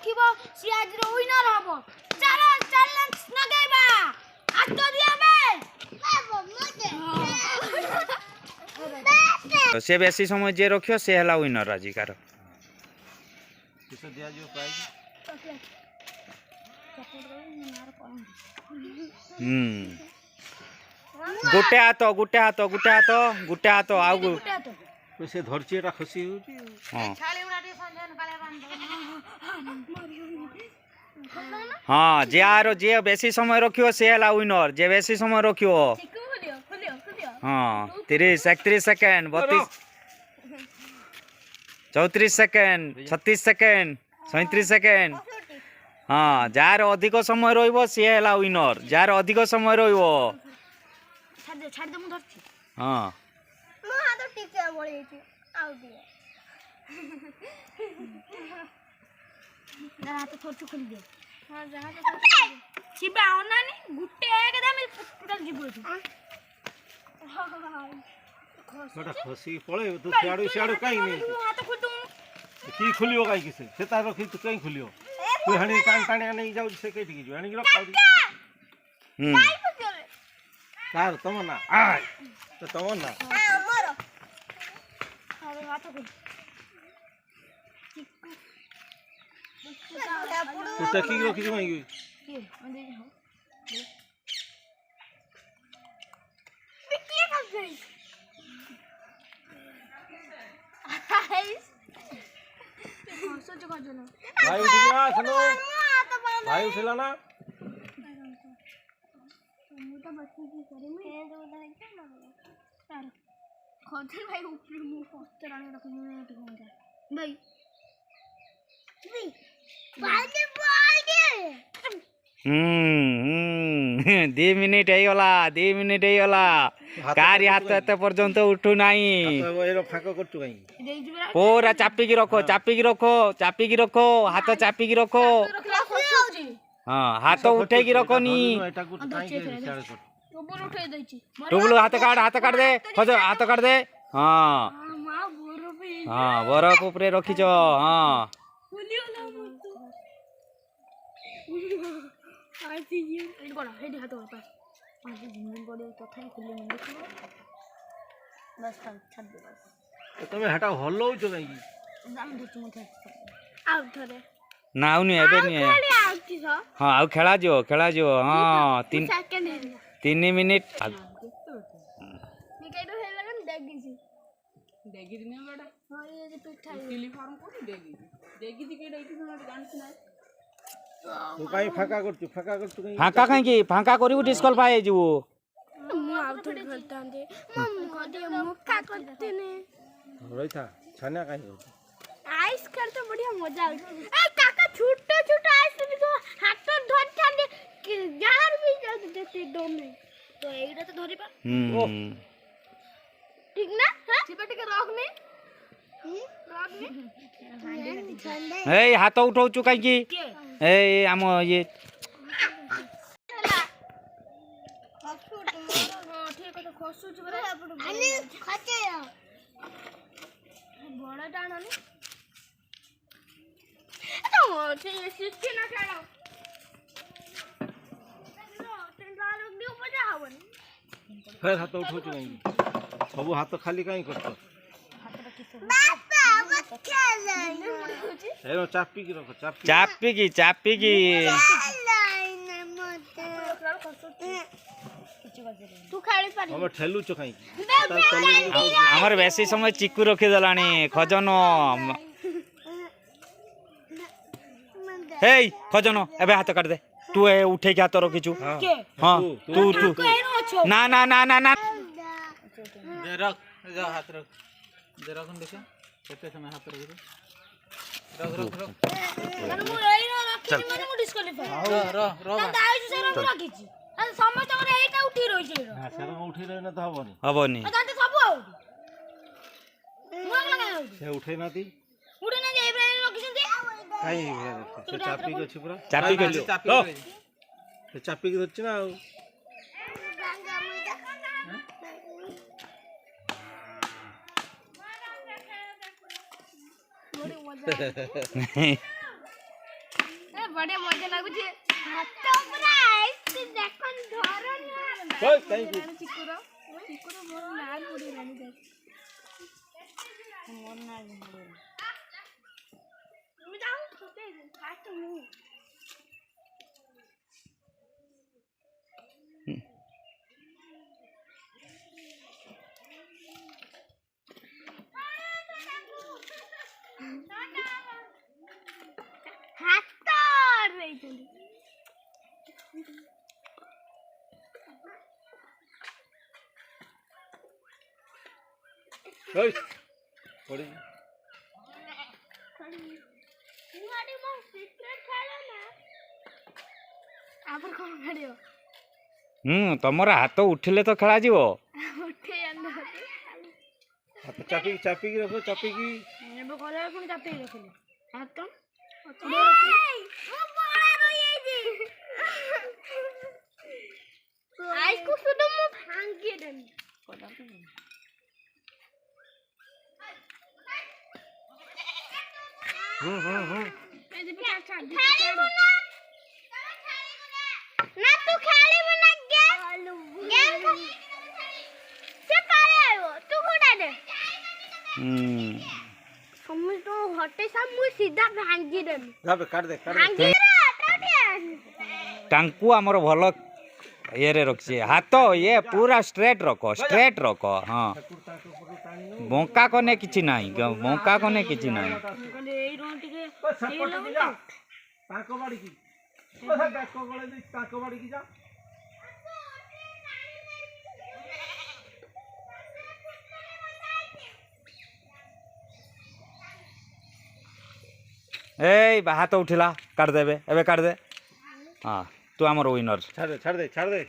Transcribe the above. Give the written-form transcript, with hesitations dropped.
ରଖିବ ସିଏ ଆଜିର ୱିନର ହବ। ଚାଲ ଚ୍ୟାଲେଞ୍ଜ ନଗେଇବା। ହାତ ଦିଅ ବେ। से बेसी समय जे रखियो से हला विनर आज कार गुटे हाथ गुटे हाथ गुटे हाथ गुटे हाथ आउ से धरची एटा खसी होती हां हां जे आरो जे बेसी समय रखियो से हला विनर जे बेसी समय रखियो हां 30 31 सेकंड 32 34 सेकंड 36 सेकंड 37 सेकंड हाँ जार अधिक समय रहिबो से हला विनर जार अधिक समय रहिबो छाड़ दे मु धरछि हां मो हाथ टिके बोली छि आउ दिए जरा हाथ छोटू खोल दे हां जहां तो छिबा ओनानी गुटे एकदम टोटल जीबो बेटा खसी पळे तू सियाडू काई नहीं मो हाथ खुटू की खुलियो काई किसे से तार रखी तू काई खुलियो तू हणी टाण टाण नहीं जाउ से केठी की हणी रख काउ कार तमन्ना आ तो तमन्ना मोर अरे हाथ खुल तू टकी रखी जो माई ये अंदर हो बिटिया कर गई सोच को जनो भाई उठिया सुनो भाई उठला ना मुटा बच्ची की करे मैं ये दो दाई क्या ना यार खोजल भाई ऊपर मुंह पोस्टर आने रख मैं ढूंढूंगा भाई बाल दे 2 मिनिट हे गला 2 मिनिट हे गला कार हाथ एते पर्यंत उठू नाही एरो फाको करतु काई पूरा चापी की रखो हाथ चापी की रखो हां हाथ उठे की रखो नी टुबलू हाथ काट दे खोज हाथ काट दे हां हां बरफ ऊपर रखिजो हां आती ये बड़ा हेडी हाथ पास आज जिंदगी बड़े कथा खुले मन देखो बस छाड़ दे बस तमे हटा हल्लो छ काई जाम दछु मथे आउट थरे ना आउनी एबे नी खाली आउट छ हां आउ खेला जो हां 3 सेकंड 3 मिनिट मी केडो हे लगन डेगी दिने बड़ा हां ये जे पिठा किली फार्म कोनी डेगी दी केडो इति न जानछ ना तू काई फाका करतु काई फाका काई की फाका करिवु डिस्क्वालिफाई हे जिवु मु आउट करता दे मम गडे मुक्का करते ने रही था छाना काई आइस कर तो बढ़िया मजा आ ए काका छोटा छोटा आइस तो हाथ धर थांदे यार भी देते दो में तो एटा तो धरि पा ठीक ना हां छिपा टिके रख में ए हाथ उठाउ छु काई की ए आम ये खसु बड़ा खचे बड़ा टाणनी तो से सिस्टी ना खेलो फिर हाथ उठो छु काई सब हाथ खाली काई करतो एरो चापी की रखो चापी की तू खाली पारी हम ठेलु छ काई हमर बेसी समय चिकू रखी दलानी खजनो हे खजनो एबे हाथ काट दे तू ए उठे के हाथ रखी छु हां तू ना ना ना ना ना दे रख जा हाथ रख दे रख देखो केते समय हाथ रख रख मन मु रही न रखी मन मु डिस्क्वालिफाई रो दाई से रख रखी छी समस्त करे एटा उठी रही छै हां सर उठी रही न तो हबनी दांत सब हो मोर लगा से उठे ना ती उठी ना जे एब्राहिम रखी छथि काई से चापी के छी पूरा चापी के से चापी के दछ ना ওই কাইকি ଚିକୁର ମୋର ନାଳ ପଡ଼ିଗଲାଣି ମୋର ନାଳ ମୁଁ ଯାଉ ଫାଷ୍ଟ ମୁଁ ହାତ ଦେଇଛନ୍ତି ওই পড়ে ତମର ହାତ ଉଠିଲେ ତ ଖେଳାଯିବ। ହାତ ଚାପିକି ଚାପିକି ରଖ ଚାପିକି ନା ତୁ ଖେଳିବୁ ନା ଗେମ୍ ସେ ପାଳେ ଆଇବ ତୁ କୋଉଟା ଦେ ସମସ୍ତଙ୍କୁ ହଟେଇ ସାର ମୁଁ ସିଧା ଭାଙ୍ଗି ଦେବି ଯାବେ କାଟ ଦେ ଭାଙ୍ଗି ତାଙ୍କୁ ଆମର ଭଲ ଇଏରେ ରଖିଛି ହାତ ଇଏ ପୁରା ଷ୍ଟ୍ରେଟ୍ ରଖ ହଁ ବଙ୍କା କନେ କିଛି ନାହିଁ ବଙ୍କା କନେ କିଛି ନାହିଁ। ତାଙ୍କ ବାଡ଼ିକି ତାଙ୍କ ଗଳେ ଦେଇ ତାଙ୍କ ବାଡ଼ିକି ଯା ଏଇ ହାତ ଉଠିଲା କାଟିଦେବେ ଏବେ କାଟିଦେ ହଁ ତୁ ଆମର ୱିନର। ଛାଡ଼ ଦେ